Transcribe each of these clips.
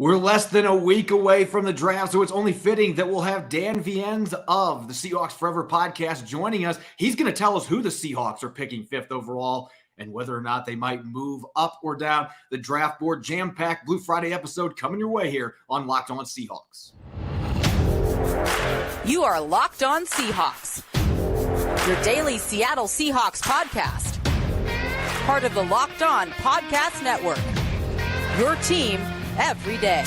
We're less than a week away from the draft, so it's only fitting that we'll have Dan Viens of the Seahawks Forever podcast joining us. He's going to tell us who the Seahawks are picking 5th overall and whether or not they might move up or down the draft board. Jam-packed Blue Friday episode coming your way here on Locked On Seahawks. You are Locked On Seahawks, your daily Seattle Seahawks podcast. Part of the Locked On Podcast Network, your team every day.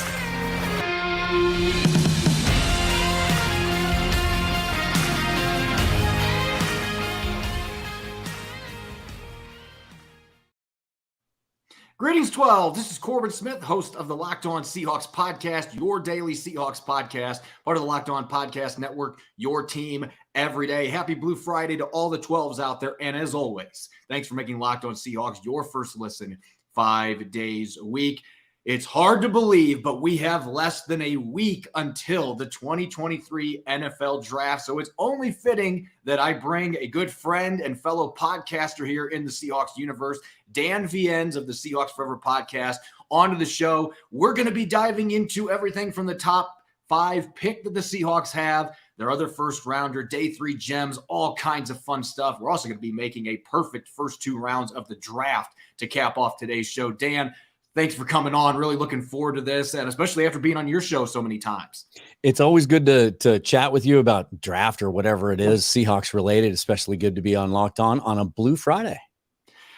Greetings, 12. This is Corbin Smith, host of the Locked On Seahawks podcast, your daily Seahawks podcast, part of the Locked On Podcast Network, your team every day. Happy Blue Friday to all the 12s out there. And as always, thanks for making Locked On Seahawks your first listen 5 days a week. It's hard to believe, but we have less than a week until the 2023 NFL Draft. So it's only fitting that I bring a good friend and fellow podcaster here in the Seahawks universe, Dan Viens of the Seahawks Forever podcast, onto the show. We're going to be diving into everything from the top 5 pick that the Seahawks have, their other first rounder, day 3 gems, all kinds of fun stuff. We're also going to be making a perfect first 2 rounds of the draft to cap off today's show. Dan, thanks for coming on. Really looking forward to this, and especially after being on your show so many times. It's always good to chat with you about draft or whatever it is, Seahawks related, especially good to be on Locked On a Blue Friday.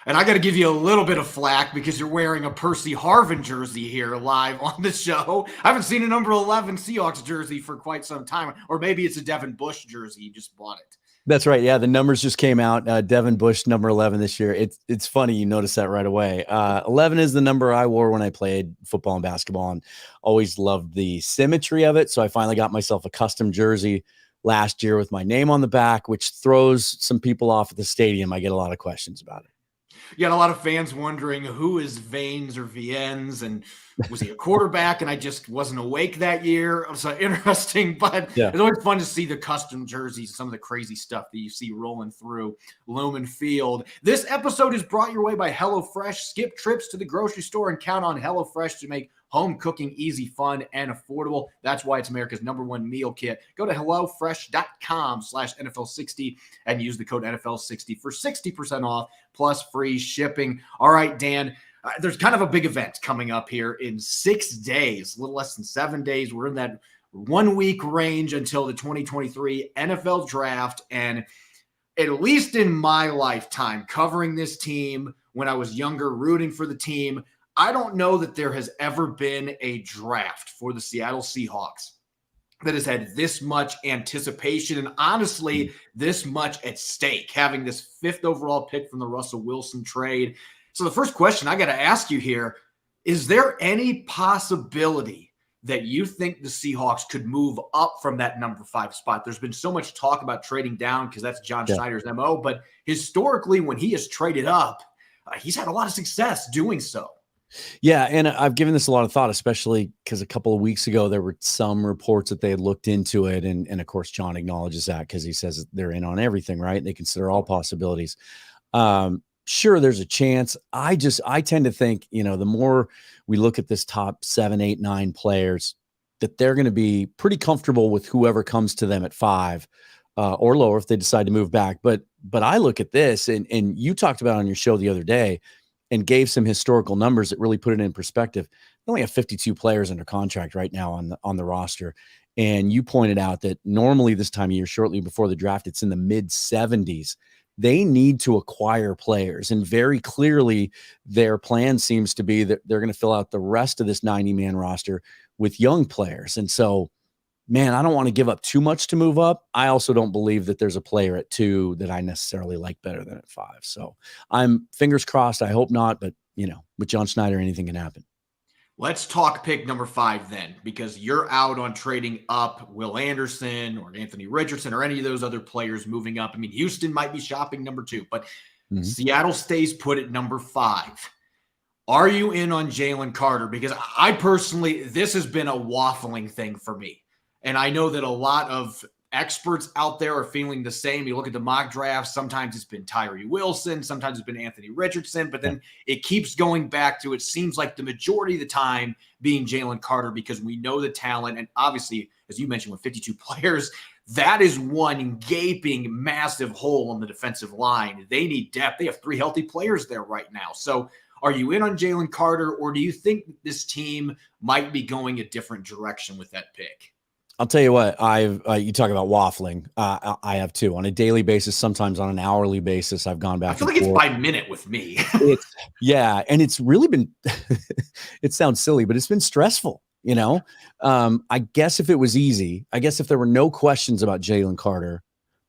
And I got to give you a little bit of flack because you're wearing a Percy Harvin jersey here live on the show. I haven't seen a number 11 Seahawks jersey for quite some time, or maybe it's a Devin Bush jersey. You just bought it. That's right. Yeah, the numbers just came out. Devin Bush, number 11 this year. It's funny you notice that right away. 11 is the number I wore when I played football and basketball, and always loved the symmetry of it. So I finally got myself a custom jersey last year with my name on the back, which throws some people off at the stadium. I get a lot of questions about it. You got a lot of fans wondering who is Viens or Viens, and was he a quarterback? And I just wasn't awake that year. It was interesting, but yeah, it's always fun to see the custom jerseys, some of the crazy stuff that you see rolling through Lumen Field. This episode is brought your way by HelloFresh. Skip trips to the grocery store and count on HelloFresh to make home cooking easy, fun, and affordable. That's why it's America's #1 meal kit. Go to HelloFresh.com/NFL60 and use the code NFL60 for 60% off plus free shipping. All right, Dan, there's kind of a big event coming up here in 6 days, a little less than 7 days. We're in that 1 week range until the 2023 NFL Draft. And at least in my lifetime covering this team when I was younger, rooting for the team, I don't know that there has ever been a draft for the Seattle Seahawks that has had this much anticipation and honestly this much at stake, having this 5th overall pick from the Russell Wilson trade. So the first question I got to ask you here, is there any possibility that you think the Seahawks could move up from that number 5 spot? There's been so much talk about trading down because that's John Schneider's MO, but historically when he has traded up, he's had a lot of success doing so. Yeah, and I've given this a lot of thought, especially because a couple of weeks ago, there were some reports that they had looked into it. And of course, John acknowledges that because he says they're in on everything, right? They consider all possibilities. Sure, there's a chance. I tend to think, the more we look at this top 7, 8, 9 players, that they're going to be pretty comfortable with whoever comes to them at 5 or lower if they decide to move back. But I look at this, and you talked about on your show the other day, and gave some historical numbers that really put it in perspective. They only have 52 players under contract right now on the roster. And you pointed out that normally this time of year, shortly before the draft, it's in the mid-70s. They need to acquire players. And very clearly, their plan seems to be that they're going to fill out the rest of this 90-man roster with young players. And so, man, I don't want to give up too much to move up. I also don't believe that there's a player at 2 that I necessarily like better than at 5. So I'm fingers crossed. I hope not, but with John Schneider, anything can happen. Let's talk pick number 5 then, because you're out on trading up Will Anderson or Anthony Richardson or any of those other players moving up. I mean, Houston might be shopping number 2, but Seattle stays put at number 5. Are you in on Jalen Carter? Because I personally, this has been a waffling thing for me. And I know that a lot of experts out there are feeling the same. You look at the mock drafts, sometimes it's been Tyree Wilson, sometimes it's been Anthony Richardson, but then it keeps going back to, it seems like the majority of the time being Jalen Carter, because we know the talent. And obviously, as you mentioned, with 52 players, that is one gaping massive hole on the defensive line. They need depth. They have 3 healthy players there right now. So are you in on Jalen Carter, or do you think this team might be going a different direction with that pick? I'll tell you what, you talk about waffling. I have too, on a daily basis, sometimes on an hourly basis. I've gone back. I feel like it's by minute with me. Yeah. And it's really been, it sounds silly, but it's been stressful. I guess if it was easy, I guess if there were no questions about Jalen Carter,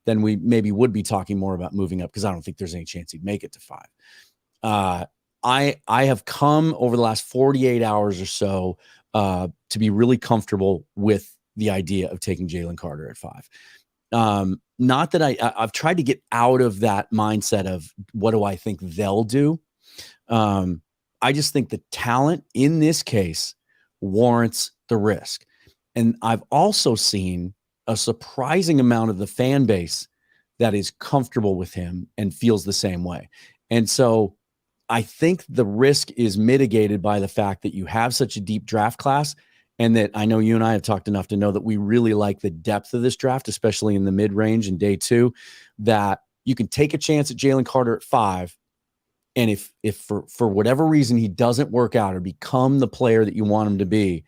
then we maybe would be talking more about moving up, because I don't think there's any chance he'd make it to 5. I have come over the last 48 hours or so to be really comfortable with the idea of taking Jalen Carter at 5. Not that I've tried to get out of that mindset of what do I think they'll do. I just think the talent in this case warrants the risk. And I've also seen a surprising amount of the fan base that is comfortable with him and feels the same way. And so I think the risk is mitigated by the fact that you have such a deep draft class, and that I know you and I have talked enough to know that we really like the depth of this draft, especially in the mid-range in day 2, that you can take a chance at Jalen Carter at 5. And if for whatever reason he doesn't work out or become the player that you want him to be,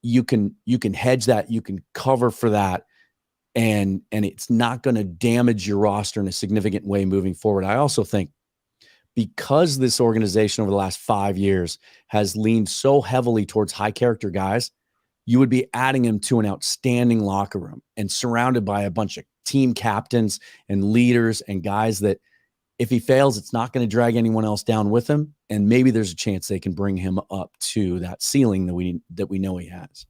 you can hedge that, you can cover for that, and it's not going to damage your roster in a significant way moving forward. I also think, because this organization over the last 5 years has leaned so heavily towards high character guys, you would be adding him to an outstanding locker room and surrounded by a bunch of team captains and leaders and guys that if he fails, it's not going to drag anyone else down with him. And maybe there's a chance they can bring him up to that ceiling that we know he has.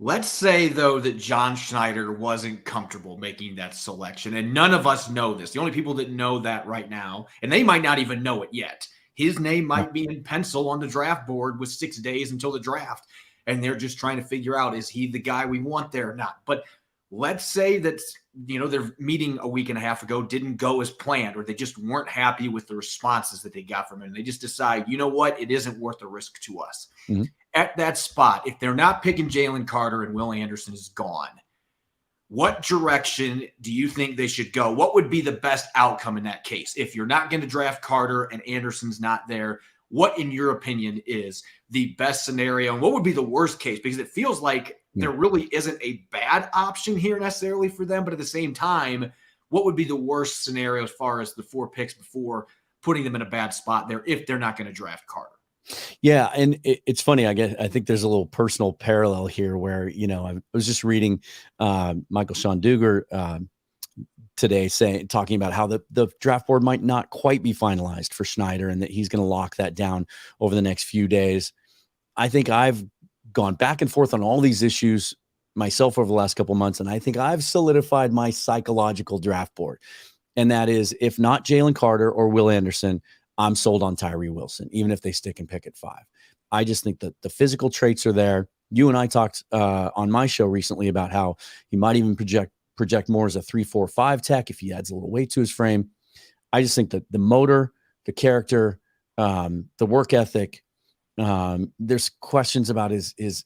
Let's say, though, that John Schneider wasn't comfortable making that selection, and none of us know this. The only people that know that right now, and they might not even know it yet, his name might be in pencil on the draft board with 6 days until the draft, and they're just trying to figure out, is he the guy we want there or not? But let's say that, their meeting a week and a half ago didn't go as planned, or they just weren't happy with the responses that they got from him. They just decide, you know what, it isn't worth the risk to us. Mm-hmm. At that spot, if they're not picking Jalen Carter and Will Anderson is gone, what direction do you think they should go? What would be the best outcome in that case? If you're not going to draft Carter and Anderson's not there, what, in your opinion, is the best scenario? And what would be the worst case? Because it feels like there really isn't a bad option here necessarily for them. But at the same time, what would be the worst scenario as far as the 4 picks before putting them in a bad spot there if they're not going to draft Carter? Yeah. And it's funny. I think there's a little personal parallel here where, I was just reading Michael Sean Dugar today talking about how the draft board might not quite be finalized for Schneider and that he's going to lock that down over the next few days. I think I've gone back and forth on all these issues myself over the last couple of months. And I think I've solidified my psychological draft board. And that is, if not Jalen Carter or Will Anderson, I'm sold on Tyree Wilson, even if they stick and pick at 5. I just think that the physical traits are there. You and I talked on my show recently about how he might even project more as a 3-4-5 tech if he adds a little weight to his frame. I just think that the motor, the character, the work ethic, there's questions about does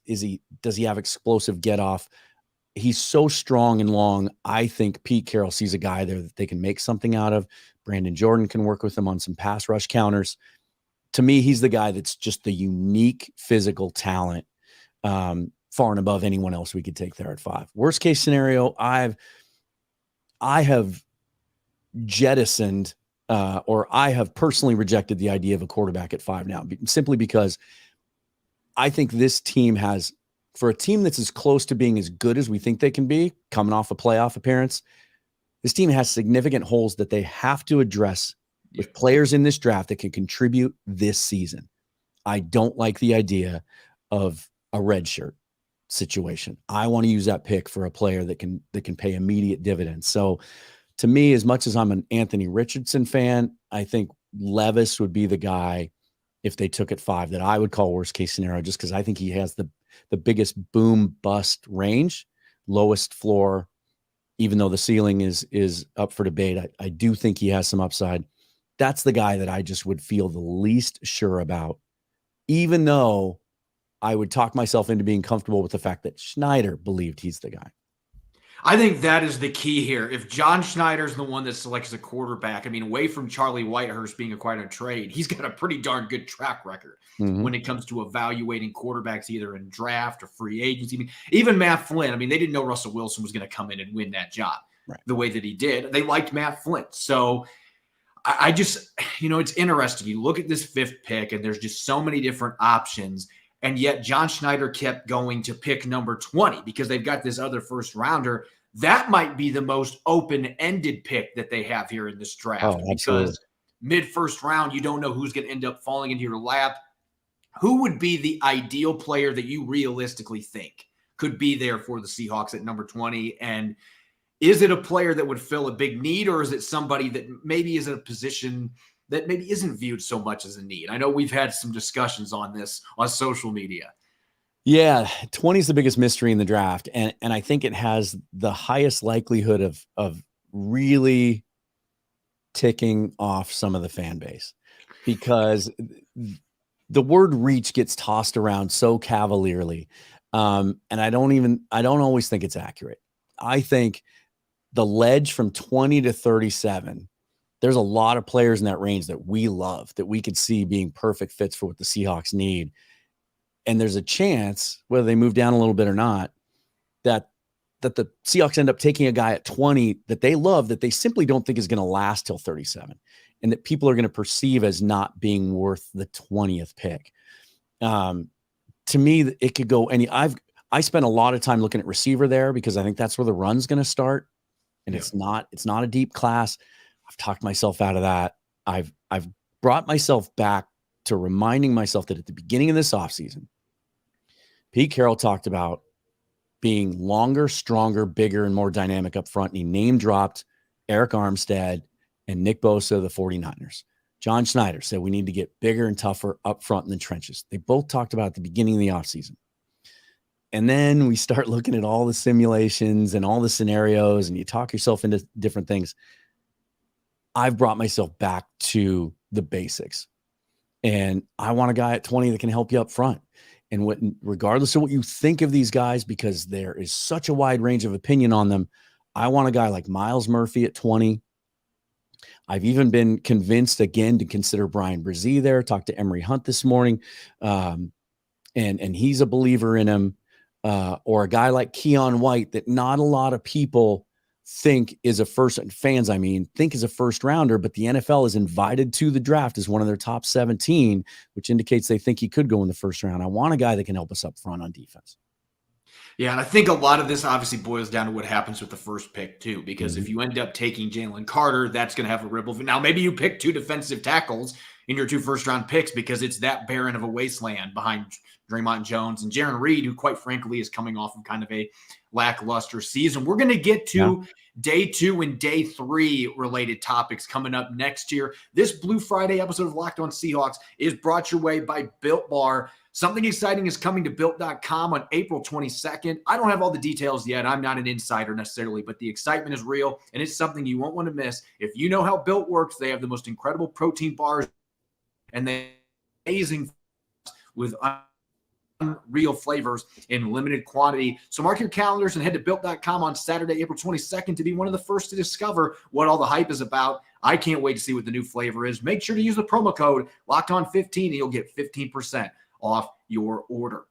he have explosive get off? He's so strong and long. I think Pete Carroll sees a guy there that they can make something out of. Brandon Jordan can work with him on some pass rush counters. To me, he's the guy that's just the unique physical talent, far and above anyone else we could take there at 5. Worst case scenario, I have jettisoned or I have personally rejected the idea of a quarterback at 5 now, simply because I think this team has, for a team that's as close to being as good as we think they can be, coming off a playoff appearance, this team has significant holes that they have to address with players in this draft that can contribute this season. I don't like the idea of a redshirt situation. I want to use that pick for a player that can pay immediate dividends. So to me, as much as I'm an Anthony Richardson fan, I think Levis would be the guy, if they took at 5, that I would call worst case scenario, just because I think he has the biggest boom bust range, lowest floor, even though the ceiling is up for debate. I do think he has some upside. That's the guy that I just would feel the least sure about, even though I would talk myself into being comfortable with the fact that Schneider believed he's the guy. I think that is the key here. If John Schneider's the one that selects a quarterback, I mean, away from Charlie Whitehurst being acquired on trade, he's got a pretty darn good track record when it comes to evaluating quarterbacks either in draft or free agency. I mean, even Matt Flynn, I mean, they didn't know Russell Wilson was going to come in and win that job the way that he did. They liked Matt Flynn. So I just, it's interesting. You look at this 5th pick and there's just so many different options. And yet John Schneider kept going to pick number 20 because they've got this other first rounder. That might be the most open-ended pick that they have here in this draft. Because mid-first round, you don't know who's going to end up falling into your lap. Who would be the ideal player that you realistically think could be there for the Seahawks at number 20? And is it a player that would fill a big need, or is it somebody that maybe is in a position that maybe isn't viewed so much as a need? I know we've had some discussions on this on social media. Yeah, 20 is the biggest mystery in the draft. And I think it has the highest likelihood of really ticking off some of the fan base, because the word reach gets tossed around so cavalierly. And I don't always think it's accurate. I think the ledge from 20 to 37, there's a lot of players in that range that we love, that we could see being perfect fits for what the Seahawks need. And there's a chance, whether they move down a little bit or not, that the Seahawks end up taking a guy at 20 that they love, that they simply don't think is going to last till 37, and that people are going to perceive as not being worth the 20th pick. To me, it could go any. I spent a lot of time looking at receiver there because I think that's where the run's going to start, and it's not a deep class. I've talked myself out of that. I've brought myself back to reminding myself that at the beginning of this offseason, Pete Carroll talked about being longer, stronger, bigger, and more dynamic up front. And he name dropped Eric Armstead and Nick Bosa of the 49ers. John Schneider said we need to get bigger and tougher up front in the trenches. They both talked about at the beginning of the offseason. And then we start looking at all the simulations and all the scenarios, and you talk yourself into different things. I've brought myself back to the basics. And I want a guy at 20 that can help you up front. And regardless of what you think of these guys, because there is such a wide range of opinion on them, I want a guy like Myles Murphy at 20. I've even been convinced again to consider Brian Brzee there. Talked to Emery Hunt this morning, and he's a believer in him. Or a guy like Keon White that not a lot of people think is a first rounder, but the NFL is invited to the draft as one of their top 17, which indicates they think he could go in the first round. I want a guy that can help us up front on defense. Yeah, and I think a lot of this obviously boils down to what happens with the first pick too, because if you end up taking Jalen Carter, that's going to have a ripple. Now, maybe you pick 2 defensive tackles in your 2 first-round picks because it's that barren of a wasteland behind Draymond Jones and Jaron Reed, who quite frankly is coming off of kind of a lackluster season. We're going to get to day 2 and day 3 related topics coming up next year. This Blue Friday episode of Locked On Seahawks is brought your way by Built Bar. Something exciting is coming to Built.com on April 22nd. I don't have all the details yet. I'm not an insider necessarily, but the excitement is real, and it's something you won't want to miss. If you know how Built works, they have the most incredible protein bars, and they amazing with unreal flavors in limited quantity. So mark your calendars and head to Built.com on Saturday, April 22nd to be one of the first to discover what all the hype is about. I can't wait to see what the new flavor is. Make sure to use the promo code LOCKEDON15 and you'll get 15% off your order.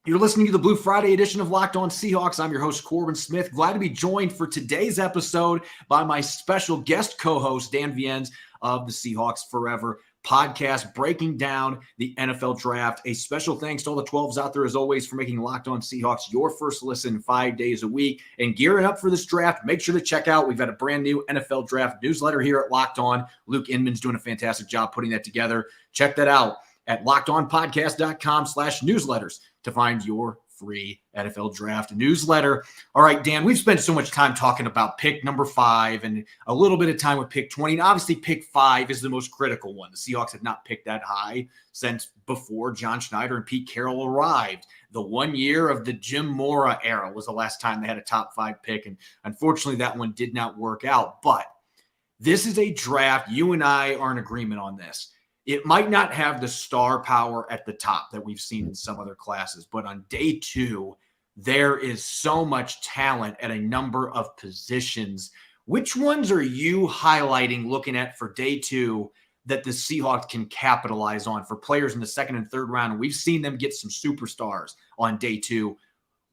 You're listening to the Blue Friday edition of Locked On Seahawks. I'm your host, Corbin Smith. Glad to be joined for today's episode by my special guest co-host, Dan Viens of the Seahawks Forever podcast, breaking down the NFL draft. A special thanks to all the 12s out there, as always, for making Locked On Seahawks your first listen 5 days a week. And gearing up for this draft, make sure to check out, we've got a brand new NFL draft newsletter here at Locked On. Luke Inman's doing a fantastic job putting that together. Check that out at lockedonpodcast.com/newsletters to find your free NFL draft newsletter. All right, Dan, we've spent so much time talking about pick number 5 and a little bit of time with pick 20. And obviously pick 5 is the most critical one. The Seahawks have not picked that high since before John Schneider and Pete Carroll arrived The 1 year of the Jim Mora era was the last time they had a top 5 pick. And unfortunately, that one did not work out. But this is a draft. You and I are in agreement on this. It might not have the star power at the top that we've seen in some other classes, but on day 2, there is so much talent at a number of positions. Which ones are you highlighting, looking at for day 2, that the Seahawks can capitalize on for players in the second and third round? And we've seen them get some superstars on day 2.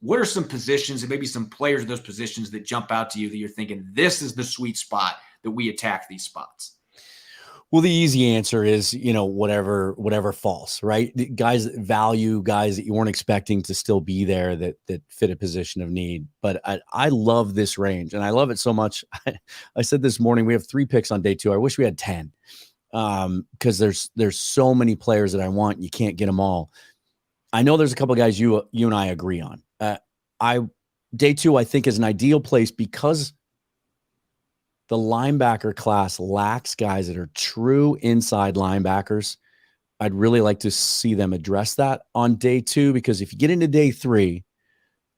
What are some positions and maybe some players in those positions that jump out to you that you're thinking, this is the sweet spot that we attack these spots? Well, the easy answer is, whatever falls, right? The guys that value, guys that you weren't expecting to still be there that fit a position of need. But I love this range, and I love it so much. I said this morning, we have 3 picks on day 2. I wish we had 10 because there's so many players that I want. And you can't get them all. I know there's a couple of guys you and I agree on. Day 2, I think, is an ideal place because the linebacker class lacks guys that are true inside linebackers. I'd really like to see them address that on day 2, because if you get into day 3,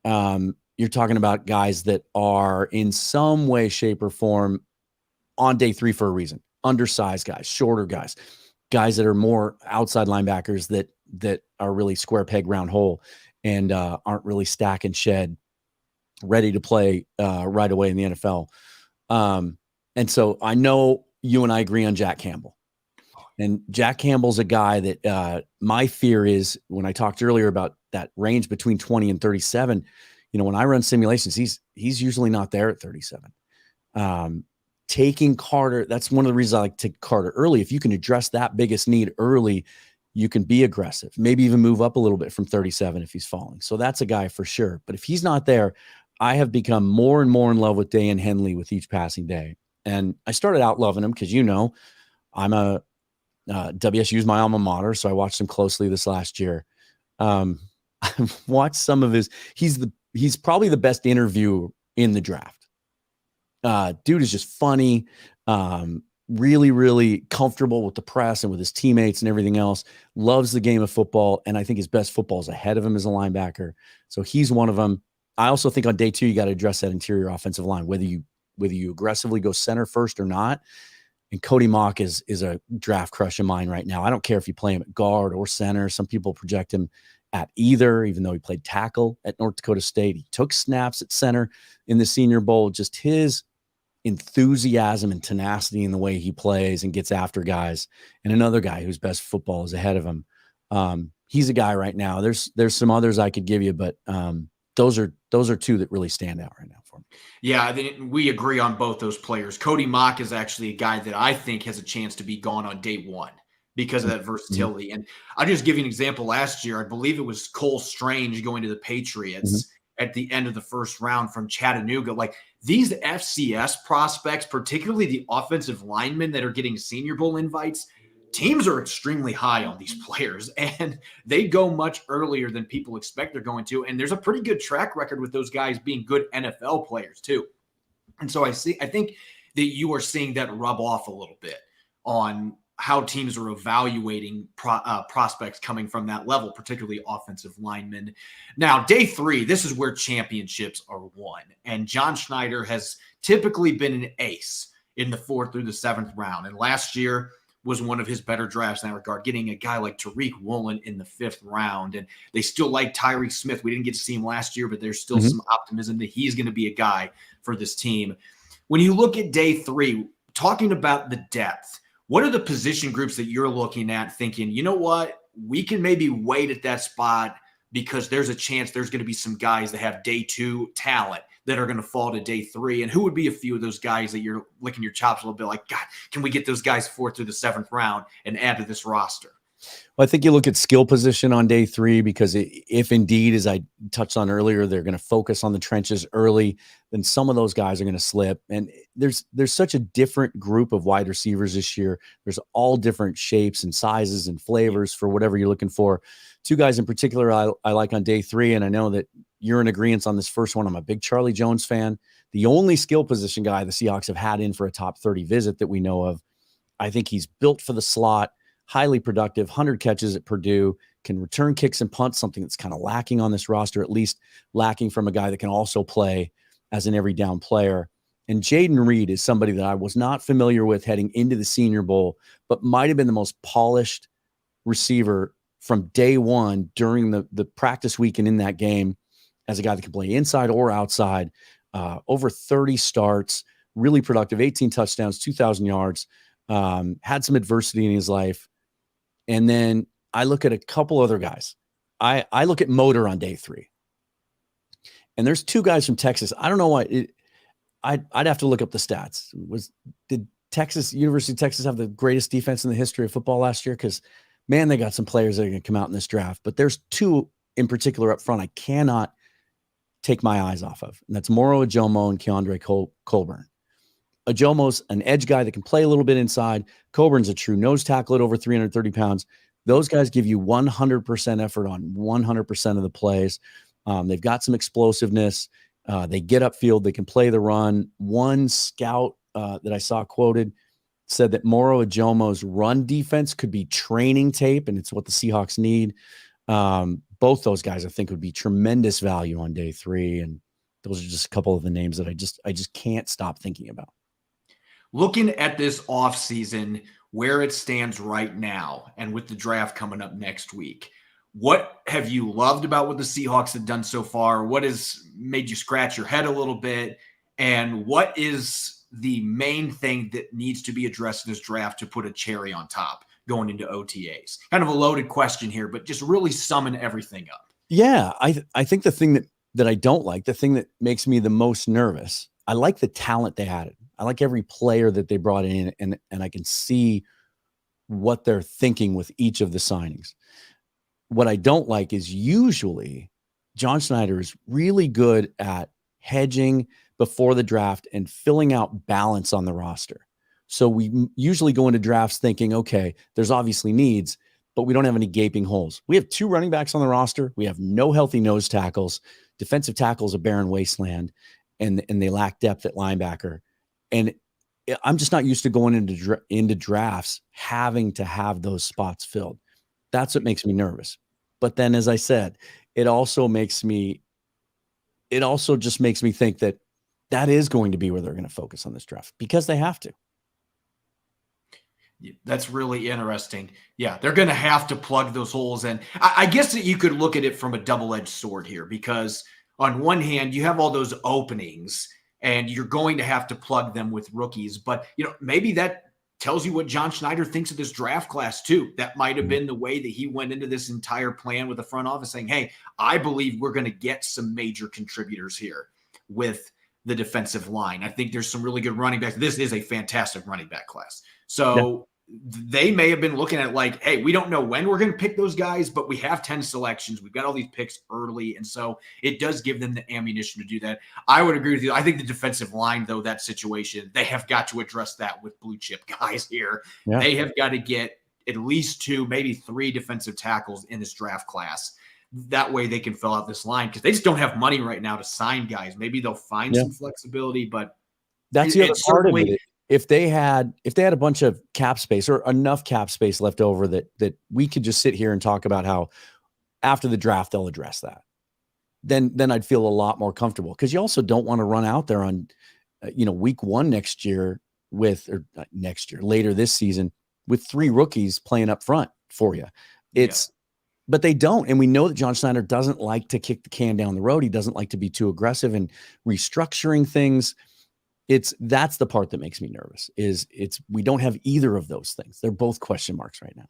you're talking about guys that are in some way, shape, or form on day 3 for a reason. Undersized guys, shorter guys that are more outside linebackers that are really square peg, round hole, and aren't really stack and shed, ready to play right away in the NFL. And so I know you and I agree on Jack Campbell. And Jack Campbell's a guy that my fear is, when I talked earlier about that range between 20 and 37, when I run simulations, he's usually not there at 37. Taking Carter, that's one of the reasons I like to take Carter early. If you can address that biggest need early, you can be aggressive, maybe even move up a little bit from 37 if he's falling. So that's a guy for sure. But if he's not there, I have become more and more in love with Dan Henley with each passing day. And I started out loving him because, I'm a WSU's my alma mater, so I watched him closely this last year. I've watched some of he's probably the best interview in the draft. Dude is just funny, really, really comfortable with the press and with his teammates and everything else, loves the game of football, and I think his best football is ahead of him as a linebacker. So he's one of them. I also think on day 2, you got to address that interior offensive line, whether you aggressively go center first or not. And Cody Mock is a draft crush of mine right now. I don't care if you play him at guard or center. Some people project him at either, even though he played tackle at North Dakota State. He took snaps at center in the Senior Bowl. Just his enthusiasm and tenacity in the way he plays and gets after guys. And another guy whose best football is ahead of him. He's a guy right now. There's some others I could give you, but those are 2 that really stand out right now for me. Yeah, I think we agree on both those players. Cody Mock is actually a guy that I think has a chance to be gone on day 1 because of that versatility. Mm-hmm. And I'll just give you an example. Last year, I believe it was Cole Strange going to the Patriots at the end of the first round from Chattanooga. Like, these FCS prospects, particularly the offensive linemen that are getting Senior Bowl invites, teams are extremely high on these players, and they go much earlier than people expect they're going to. And there's a pretty good track record with those guys being good NFL players too. And so I think that you are seeing that rub off a little bit on how teams are evaluating prospects coming from that level, particularly offensive linemen. Now, day 3, this is where championships are won. And John Schneider has typically been an ace in the 4th through the 7th round. And last year was one of his better drafts in that regard, getting a guy like Tyree Wilson in the 5th round. And they still like Tyree Smith. We didn't get to see him last year, but there's still some optimism that he's going to be a guy for this team. When you look at day 3, talking about the depth, what are the position groups that you're looking at thinking, you know what, we can maybe wait at that spot because there's a chance there's going to be some guys that have day 2 talent that are going to fall to day 3? And who would be a few of those guys that you're licking your chops a little bit like, God, can we get those guys 4th through the 7th round and add to this roster? Well, I think you look at skill position on day 3, because if indeed, as I touched on earlier, they're going to focus on the trenches early, then some of those guys are going to slip. And there's such a different group of wide receivers this year. There's all different shapes and sizes and flavors for whatever you're looking for. 2 guys in particular I like on day 3, and I know that you're in agreement on this first one. I'm a big Charlie Jones fan. The only skill position guy the Seahawks have had in for a top 30 visit that we know of. I think he's built for the slot, highly productive, 100 catches at Purdue. can return kicks and punts, something that's kind of lacking on this roster, at least lacking from a guy that can also play as an every down player. And Jaden Reed is somebody that I was not familiar with heading into the Senior Bowl, but might have been the most polished receiver from day one during the practice week and in that game, as a guy that can play inside or outside. Over 30 starts, really productive, 18 touchdowns, 2,000 yards, had some adversity in his life. And then I look at a couple other guys. I look at Motor on day 3. And there's 2 guys from Texas. I don't know why. I'd have to look up the stats. Did University of Texas have the greatest defense in the history of football last year? Because, man, they got some players that are going to come out in this draft. But there's 2 in particular up front I cannot take my eyes off of. And that's Moro Ajomo and Keandre Colburn. Ajomo's an edge guy that can play a little bit inside. Colburn's a true nose tackle at over 330 pounds. Those guys give you 100% effort on 100% of the plays. They've got some explosiveness. They get upfield. They can play the run. One scout that I saw quoted said that Moro Ajomo's run defense could be training tape, and it's what the Seahawks need. Both those guys, I think, would be tremendous value on day 3. And those are just a couple of the names that I just can't stop thinking about. Looking at this offseason, where it stands right now, and with the draft coming up next week, what have you loved about what the Seahawks have done so far? What has made you scratch your head a little bit? And what is the main thing that needs to be addressed in this draft to put a cherry on top going into OTAs? Kind of a loaded question here, but just really summon everything up. Yeah, I think the thing that I don't like, the thing that makes me the most nervous, I like the talent they added. I like every player that they brought in, and I can see what they're thinking with each of the signings. What I don't like is usually John Schneider is really good at hedging before the draft and filling out balance on the roster. So we usually go into drafts thinking, okay, there's obviously needs, but we don't have any gaping holes. We have 2 running backs on the roster. We have no healthy nose tackles. Defensive tackles a barren wasteland, and they lack depth at linebacker. And I'm just not used to going into drafts having to have those spots filled. That's what makes me nervous. But then, as I said, it also just makes me think that is going to be where they're going to focus on this draft, because they have to. That's really interesting. Yeah, they're going to have to plug those holes in. I guess that you could look at it from a double-edged sword here, because on one hand, you have all those openings and you're going to have to plug them with rookies. But, maybe that tells you what John Schneider thinks of this draft class too. That might have been the way that he went into this entire plan with the front office, saying, hey, I believe we're going to get some major contributors here with the defensive line. I think there's some really good running backs. This is a fantastic running back class. So they may have been looking at it like, hey, we don't know when we're going to pick those guys, but we have 10 selections. We've got all these picks early. And so it does give them the ammunition to do that. I would agree with you. I think the defensive line, though, that situation, they have got to address that with blue chip guys here. Yeah. They have got to get at least 2, maybe 3 defensive tackles in this draft class. That way they can fill out this line, because they just don't have money right now to sign guys. Maybe they'll find some flexibility, but that's the other part of it. If they had a bunch of cap space, or enough cap space left over that we could just sit here and talk about how after the draft they'll address that, then I'd feel a lot more comfortable, because you also don't want to run out there on week 1 later this season with 3 rookies playing up front for you. But they don't. And we know that John Schneider doesn't like to kick the can down the road. He doesn't like to be too aggressive in restructuring things. That's the part that makes me nervous, we don't have either of those things. They're both question marks right now.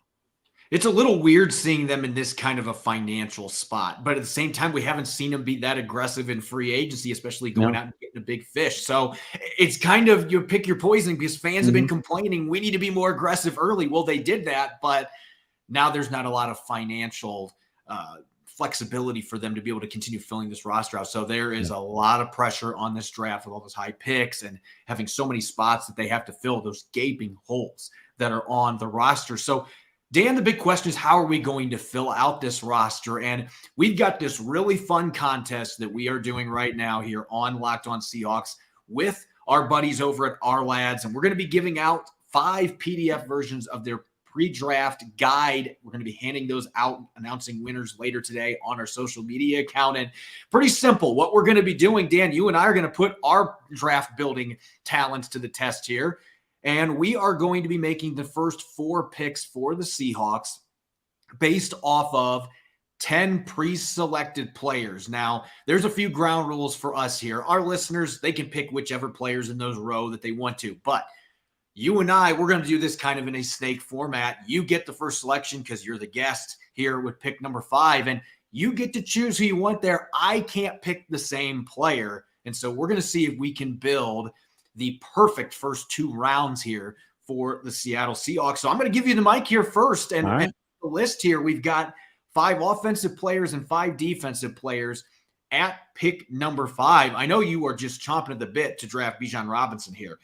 It's a little weird seeing them in this kind of a financial spot, but at the same time, we haven't seen them be that aggressive in free agency, especially going out and getting a big fish. So it's kind of, you pick your poison, because fans have been complaining, we need to be more aggressive early. Well, they did that, but now there's not a lot of financial flexibility for them to be able to continue filling this roster out. So there is a lot of pressure on this draft with all those high picks and having so many spots that they have to fill, those gaping holes that are on the roster. So Dan, the big question is, how are we going to fill out this roster? And we've got this really fun contest that we are doing right now here on Locked On Seahawks with our buddies over at Our Lads. And we're going to be giving out 5 PDF versions of their pre-draft guide. We're going to be handing those out, announcing winners later today on our social media account. And pretty simple. What we're going to be doing, Dan, you and I are going to put our draft building talents to the test here. And we are going to be making the first 4 picks for the Seahawks based off of 10 pre-selected players. Now, there's a few ground rules for us here. Our listeners, they can pick whichever players in those row that they want to. But you and I, we're going to do this kind of in a snake format. You get the first selection because you're the guest here with pick number 5, and you get to choose who you want there. I can't pick the same player. And so we're going to see if we can build the perfect first 2 rounds here for the Seattle Seahawks. So I'm going to give you the mic here first. And, and the list here, we've got 5 offensive players and 5 defensive players at pick number 5. I know you are just chomping at the bit to draft Bijan Robinson here.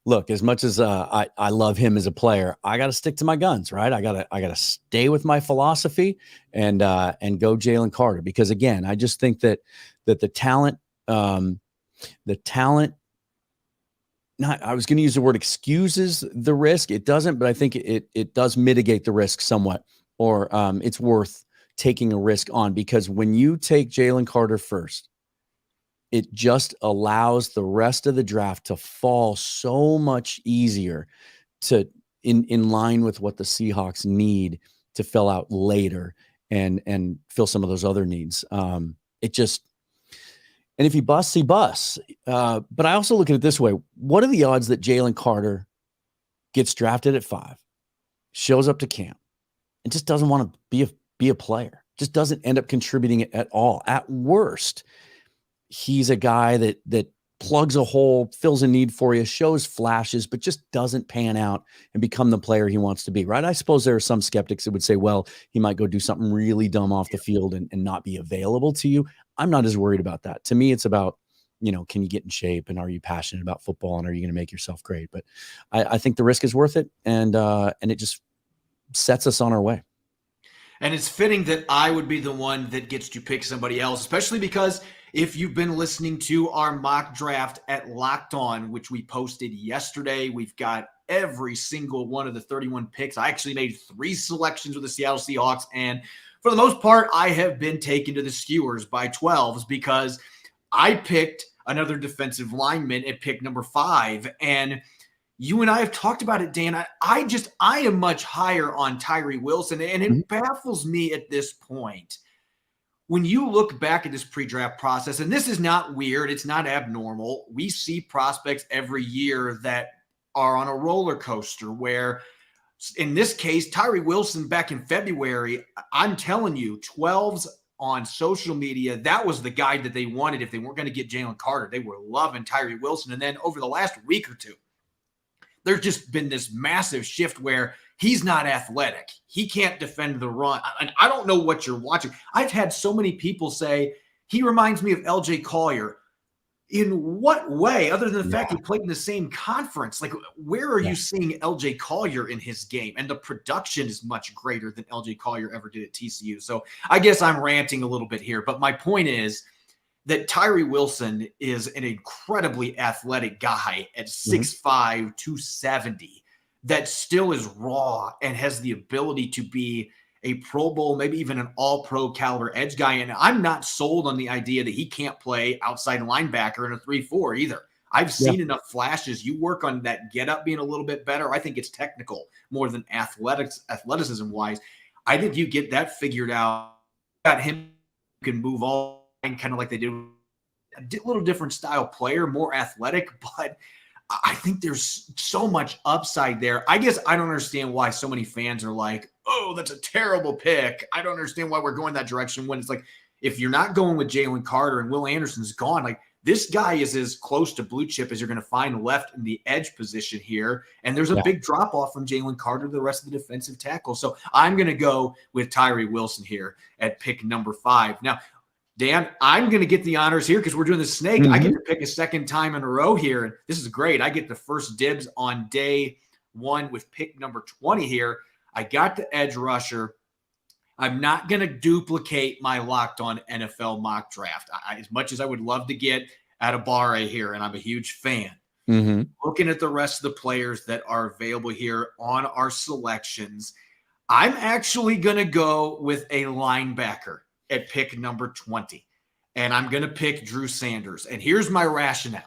Look, as much as I love him as a player, I got to stick to my guns, right? I gotta stay with my philosophy and go Jalen Carter, because again, I just think that the talent, I was going to use the word excuses the risk. It doesn't, but I think it does mitigate the risk somewhat, or it's worth taking a risk on, because when you take Jalen Carter first, it just allows the rest of the draft to fall so much easier to in line with what the Seahawks need to fill out later and fill some of those other needs. And if he busts, he busts. But I also look at it this way. What are the odds that Jalen Carter gets drafted at 5, shows up to camp, and just doesn't want to be a player, just doesn't end up contributing at all? At worst, he's a guy that plugs a hole, fills a need for you, shows flashes, but just doesn't pan out and become the player he wants to be, right? I suppose there are some skeptics that would say, well, he might go do something really dumb off the field and not be available to you. I'm not as worried about that. To me, it's about, can you get in shape, and are you passionate about football, and are you going to make yourself great? But I think the risk is worth it, and it just sets us on our way. And it's fitting that I would be the one that gets to pick somebody else, especially because if you've been listening to our mock draft at Locked On, which we posted yesterday, we've got every single one of the 31 picks. I actually made 3 selections with the Seattle Seahawks, and for the most part, I have been taken to the skewers by 12s because I picked another defensive lineman at pick number 5. And you and I have talked about it, Dan. I am much higher on Tyree Wilson, and it baffles me at this point. When you look back at this pre-draft process, and this is not weird, it's not abnormal. We see prospects every year that are on a roller coaster where, in this case, Tyree Wilson back in February, I'm telling you, 12s on social media, that was the guy that they wanted if they weren't going to get Jalen Carter. They were loving Tyree Wilson. And then over the last week or two, there's just been this massive shift where he's not athletic. He can't defend the run. And I don't know what you're watching. I've had so many people say, he reminds me of LJ Collier. In what way, other than the fact he played in the same conference? Like, where are you seeing LJ Collier in his game? And the production is much greater than LJ Collier ever did at TCU. So I guess I'm ranting a little bit here. But my point is that Tyree Wilson is an incredibly athletic guy at 6'5", 270 that still is raw and has the ability to be a Pro Bowl, maybe even an all-pro caliber edge guy. And I'm not sold on the idea that he can't play outside linebacker in a 3-4 either. I've seen enough flashes. You work on that get-up being a little bit better. I think it's technical more than athleticism-wise. I think you get that figured out. Got him, you can move on kind of like they do. A little different style player, more athletic, but I think there's so much upside there. I guess I don't understand why so many fans are like, oh, that's a terrible pick. I don't understand why we're going that direction when it's like, if you're not going with Jalen Carter and Will Anderson's gone, like this guy is as close to blue chip as you're going to find left in the edge position here. And there's a big drop off from Jalen Carter to the rest of the defensive tackle. So I'm going to go with Tyree Wilson here at pick number 5. Now, Dan, I'm going to get the honors here because we're doing the snake. I get to pick a second time in a row here. And this is great. I get the first dibs on day 1 with pick number 20 here. I got the edge rusher. I'm not going to duplicate my Locked On NFL mock draft. As much as I would love to get Adebawore here, and I'm a huge fan, Mm-hmm. Looking at the rest of the players that are available here on our selections, I'm actually going to go with a linebacker at pick number 20. And I'm going to pick Drew Sanders. And here's my rationale.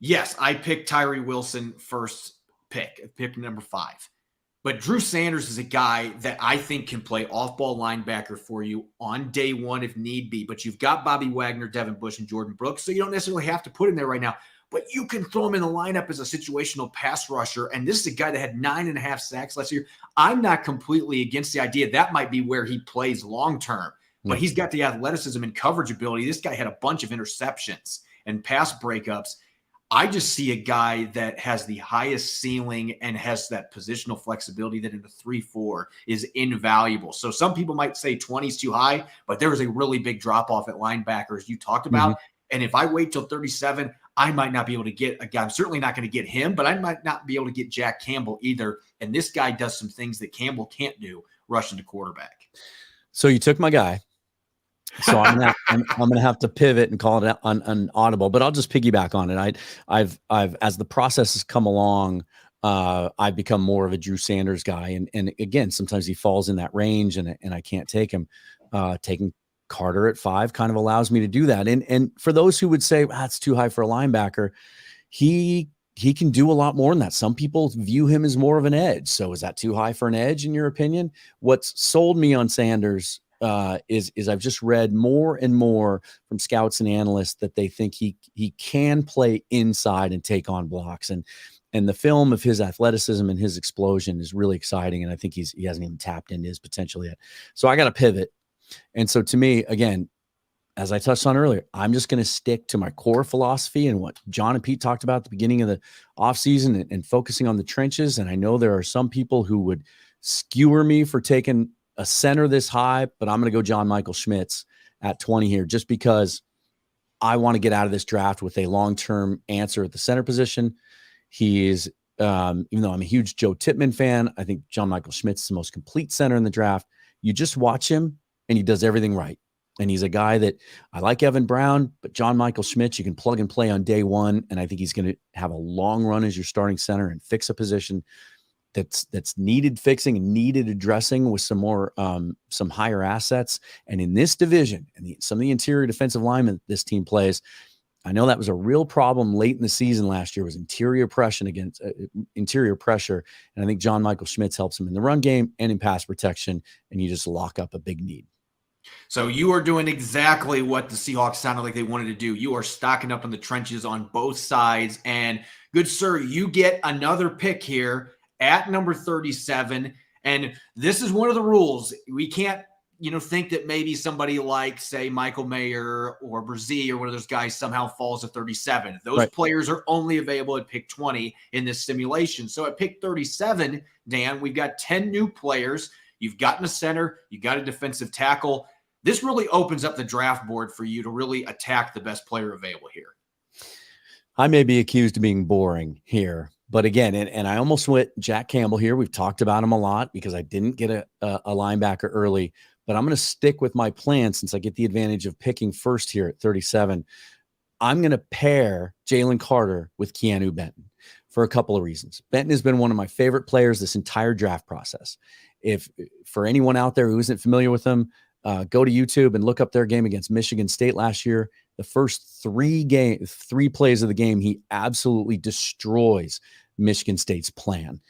Yes, I picked Tyree Wilson first pick number 5. But Drew Sanders is a guy that I think can play off-ball linebacker for you on day one if need be. But you've got Bobby Wagner, Devin Bush, and Jordan Brooks, so you don't necessarily have to put him there right now. But you can throw him in the lineup as a situational pass rusher. And this is a guy that had 9.5 sacks last year. I'm not completely against the idea. That might be where he plays long-term. But he's got the athleticism and coverage ability. This guy had a bunch of interceptions and pass breakups. I just see a guy that has the highest ceiling and has that positional flexibility that in the 3-4 is invaluable. So some people might say 20 is too high, but there is a really big drop-off at linebacker, as you talked about. Mm-hmm. And if I wait till 37, I might not be able to get a guy. I'm certainly not going to get him, but I might not be able to get Jack Campbell either. And this guy does some things that Campbell can't do, rushing to quarterback. So you took my guy. So I'm gonna have to pivot and call it an audible, but I'll just piggyback on it. I've as the process has come along, I've become more of a Drew Sanders guy, and again, sometimes he falls in that range, and I can't take him. Taking Carter at 5 kind of allows me to do that. And for those who would say that's too high for a linebacker, he can do a lot more than that. Some people view him as more of an edge. So is that too high for an edge in your opinion? What's sold me on Sanders is I've just read more and more from scouts and analysts that they think he can play inside and take on blocks. And the film of his athleticism and his explosion is really exciting. And I think he hasn't even tapped into his potential yet. So I got to pivot. And so to me, again, as I touched on earlier, I'm just going to stick to my core philosophy and what John and Pete talked about at the beginning of the offseason and focusing on the trenches. And I know there are some people who would skewer me for taking a center this high, but I'm going to go John Michael Schmitz at 20 here, just because I want to get out of this draft with a long-term answer at the center position. He is, even though I'm a huge Joe Tippmann fan, I think John Michael Schmitz is the most complete center in the draft. You just watch him and he does everything right. And he's a guy that I like Evan Brown, but John Michael Schmitz, you can plug and play on day one. And I think he's going to have a long run as your starting center and fix a position that's needed fixing and needed addressing with some more, some higher assets. And in this division and some of the interior defensive linemen this team plays, I know that was a real problem late in the season last year, was interior pressure against interior pressure. And I think John Michael Schmitz helps him in the run game and in pass protection. And you just lock up a big need. So you are doing exactly what the Seahawks sounded like they wanted to do. You are stocking up in the trenches on both sides. And good sir, you get another pick here at number 37. And this is one of the rules. We can't, think that maybe somebody like, say, Michael Mayer or Brzee or one of those guys somehow falls to 37. Those right. Players are only available at pick 20 in this simulation. So at pick 37, Dan, we've got 10 new players. You've gotten a center. You got a defensive tackle. This really opens up the draft board for you to really attack the best player available here. I may be accused of being boring here, but again, and I almost went Jack Campbell here. We've talked about him a lot because I didn't get a linebacker early, but I'm going to stick with my plan since I get the advantage of picking first here at 37. I'm going to pair Jalen Carter with Keanu Benton for a couple of reasons. Benton has been one of my favorite players this entire draft process. If for anyone out there who isn't familiar with him, go to YouTube and look up their game against Michigan State last year. The first three plays of the game, he absolutely destroys Michigan State's plan.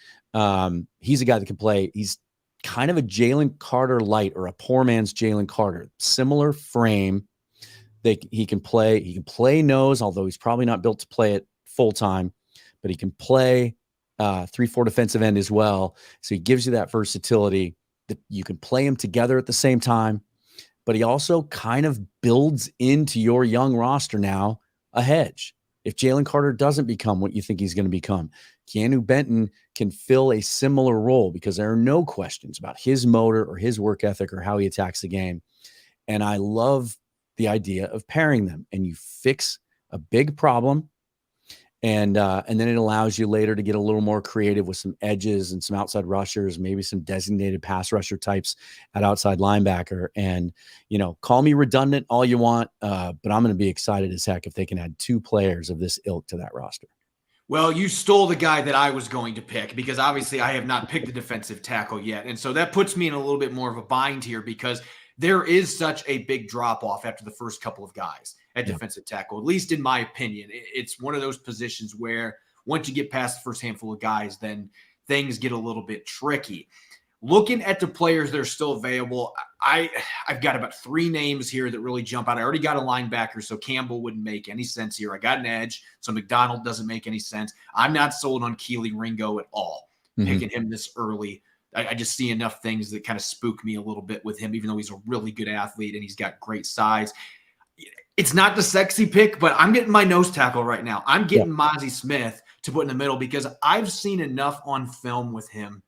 He's a guy that can play. He's kind of a Jalen Carter light or a poor man's Jalen Carter. Similar frame. He can play nose, although he's probably not built to play it full time, but he can play 3-4 defensive end as well. So he gives you that versatility that you can play him together at the same time, but he also kind of builds into your young roster now a hedge. If Jalen Carter doesn't become what you think he's going to become, Keanu Benton can fill a similar role because there are no questions about his motor or his work ethic or how he attacks the game. And I love the idea of pairing them, and you fix a big problem. And then it allows you later to get a little more creative with some edges and some outside rushers, maybe some designated pass rusher types at outside linebacker. And, call me redundant all you want, but I'm going to be excited as heck if they can add 2 players of this ilk to that roster. Well, you stole the guy that I was going to pick because obviously I have not picked the defensive tackle yet. And so that puts me in a little bit more of a bind here because there is such a big drop off after the first couple of guys at defensive tackle, at least in my opinion. It's one of those positions where once you get past the first handful of guys, then things get a little bit tricky. Looking at the players that are still available, I've got about 3 names here that really jump out. I already got a linebacker, so Campbell wouldn't make any sense here. I got an edge, so McDonald doesn't make any sense. I'm not sold on Keely Ringo at all, picking him this early. I just see enough things that kind of spook me a little bit with him, even though he's a really good athlete and he's got great size. It's not the sexy pick, but I'm getting my nose tackle right now. I'm getting Mazi Smith to put in the middle because I've seen enough on film with him.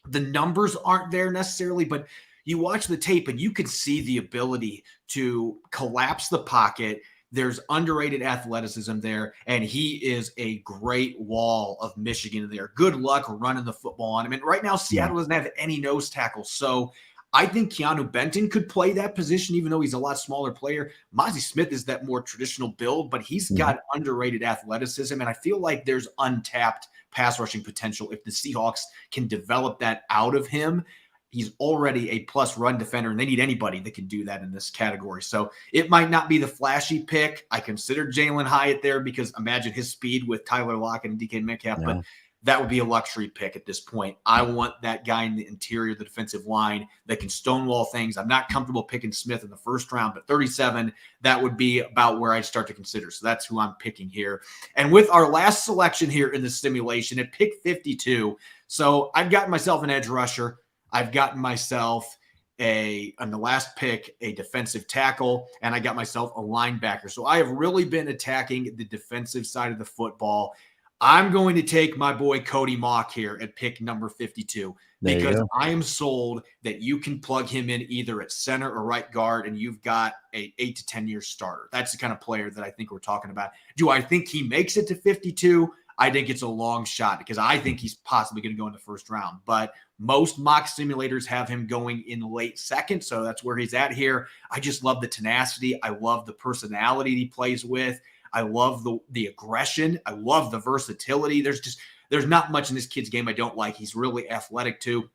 The numbers aren't there necessarily, but you watch the tape and you can see the ability to collapse the pocket. There's underrated athleticism there, and he is a great wall of Michigan there. Good luck running the football on him. And right now, Seattle doesn't have any nose tackles. So I think Keanu Benton could play that position, even though he's a lot smaller player. Mazi Smith is that more traditional build, but he's got underrated athleticism, and I feel like there's untapped pass rushing potential if the Seahawks can develop that out of him. He's already a plus run defender, and they need anybody that can do that in this category. So it might not be the flashy pick. I considered Jalen Hyatt there because imagine his speed with Tyler Lockett and DK Metcalf, but that would be a luxury pick at this point. I want that guy in the interior, the defensive line that can stonewall things. I'm not comfortable picking Smith in the first round, but 37, that would be about where I'd start to consider. So that's who I'm picking here. And with our last selection here in the simulation at pick 52, so I've gotten myself an edge rusher. I've gotten myself on the last pick, a defensive tackle, and I got myself a linebacker. So I have really been attacking the defensive side of the football. I'm going to take my boy Cody Mock here at pick number 52 because I am sold that you can plug him in either at center or right guard, and you've got a 8 to 10 year starter. That's the kind of player that I think we're talking about. Do I think he makes it to 52? I think it's a long shot because I think he's possibly going to go in the first round. But most mock simulators have him going in the late second, so that's where he's at here. I just love the tenacity. I love the personality he plays with. I love the aggression. I love the versatility. There's not much in this kid's game I don't like. He's really athletic too.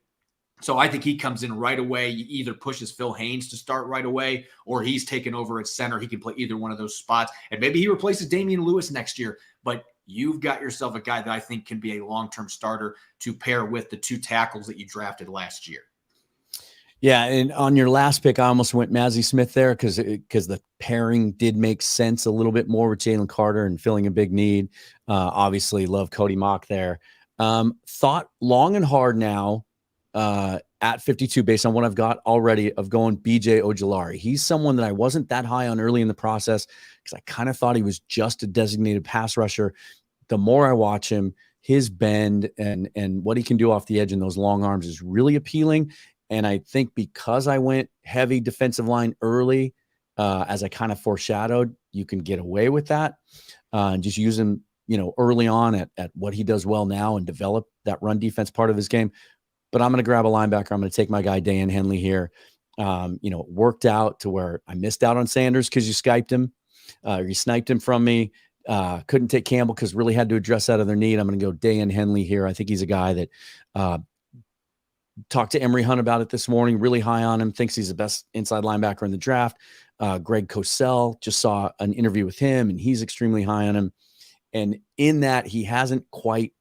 So I think he comes in right away. You either pushes Phil Haynes to start right away, or he's taken over at center. He can play either one of those spots. And maybe he replaces Damian Lewis next year. But you've got yourself a guy that I think can be a long-term starter to pair with the 2 tackles that you drafted last year. Yeah, and on your last pick, I almost went Mazi Smith there because the pairing did make sense a little bit more with Jalen Carter and filling a big need. Obviously, love Cody Mock there. Thought long and hard now at 52 based on what I've got already of going BJ Ojulari. He's someone that I wasn't that high on early in the process because I kind of thought he was just a designated pass rusher. The more I watch him, his bend and what he can do off the edge in those long arms is really appealing. And I think because I went heavy defensive line early, as I kind of foreshadowed, you can get away with that and just use him, early on at what he does well now and develop that run defense part of his game. But I'm going to grab a linebacker. I'm going to take my guy, Dan Henley here. It worked out to where I missed out on Sanders because you Skyped him, or you sniped him from me. Couldn't take Campbell because really had to address that other need. I'm going to go Dan Henley here. I think he's a guy that talked to Emory Hunt about it this morning, really high on him, thinks he's the best inside linebacker in the draft. Greg Cosell, just saw an interview with him, and he's extremely high on him. And in that, he hasn't quite,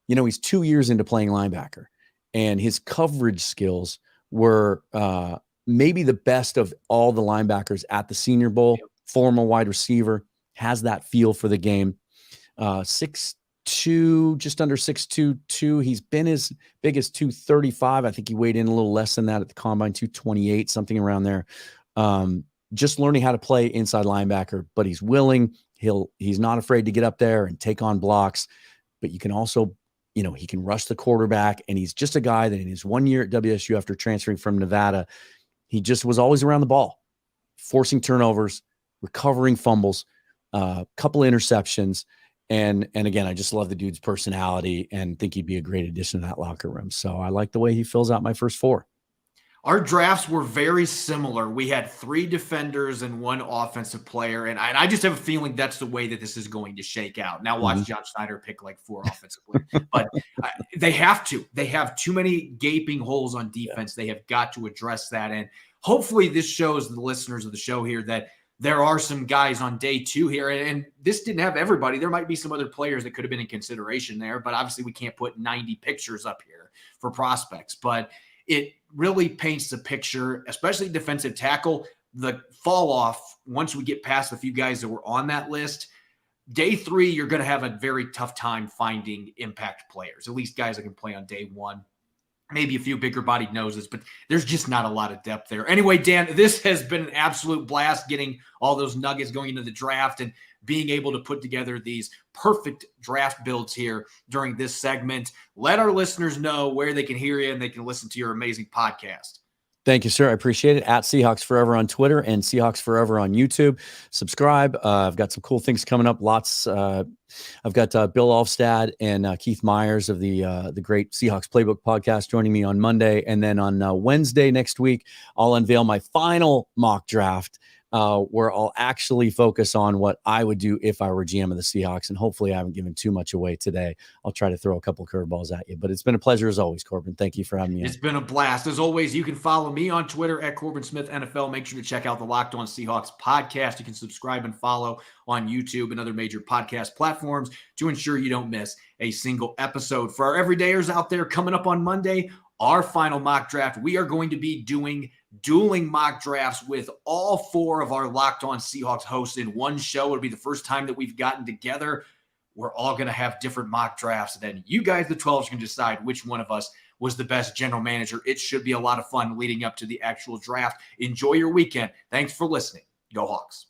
he's 2 years into playing linebacker, and his coverage skills were maybe the best of all the linebackers at the Senior Bowl. Former wide receiver, has that feel for the game. 6'2", just under 6'2", he's been as big as 235. I think he weighed in a little less than that at the combine, 228, something around there. Just learning how to play inside linebacker, but he's willing. He's not afraid to get up there and take on blocks, but you can also, he can rush the quarterback, and he's just a guy that in his 1 year at WSU after transferring from Nevada, he just was always around the ball, forcing turnovers, recovering fumbles, couple interceptions. And again, I just love the dude's personality and think he'd be a great addition to that locker room. So I like the way he fills out my first 4. Our drafts were very similar. We had 3 defenders and 1 offensive player, and I just have a feeling that's the way that this is going to shake out. Now watch John Schneider pick like 4 offensive players, but they have to. They have too many gaping holes on defense. They have got to address that, and hopefully this shows the listeners of the show here that there are some guys on day 2 here, and this didn't have everybody. There might be some other players that could have been in consideration there, but obviously we can't put 90 pictures up here for prospects, but it really paints the picture, especially defensive tackle. The fall off, once we get past a few guys that were on that list, day 3, you're going to have a very tough time finding impact players, at least guys that can play on day 1. Maybe a few bigger bodied noses, but there's just not a lot of depth there. Anyway, Dan, this has been an absolute blast getting all those nuggets going into the draft and being able to put together these perfect draft builds here during this segment. Let our listeners know where they can hear you and they can listen to your amazing podcast. Thank you, sir. I appreciate it. At Seahawks Forever on Twitter and Seahawks Forever on YouTube. Subscribe. I've got some cool things coming up. Lots. I've got Bill Alfstad and Keith Myers of the great Seahawks Playbook podcast joining me on Monday. And then on Wednesday next week, I'll unveil my final mock draft where I'll actually focus on what I would do if I were GM of the Seahawks. And hopefully I haven't given too much away today. I'll try to throw a couple curveballs at you. But it's been a pleasure as always, Corbin. Thank you for having me on. It's been a blast. As always, you can follow me on Twitter at Corbin Smith NFL. Make sure to check out the Locked On Seahawks podcast. You can subscribe and follow on YouTube and other major podcast platforms to ensure you don't miss a single episode. For our everydayers out there, coming up on Monday, our final mock draft, we are going to be doing dueling mock drafts with all 4 of our Locked On Seahawks hosts in one show. It'll be the first time that we've gotten together. We're all going to have different mock drafts. And then you guys, the 12s, can decide which one of us was the best general manager. It should be a lot of fun leading up to the actual draft. Enjoy your weekend. Thanks for listening. Go Hawks.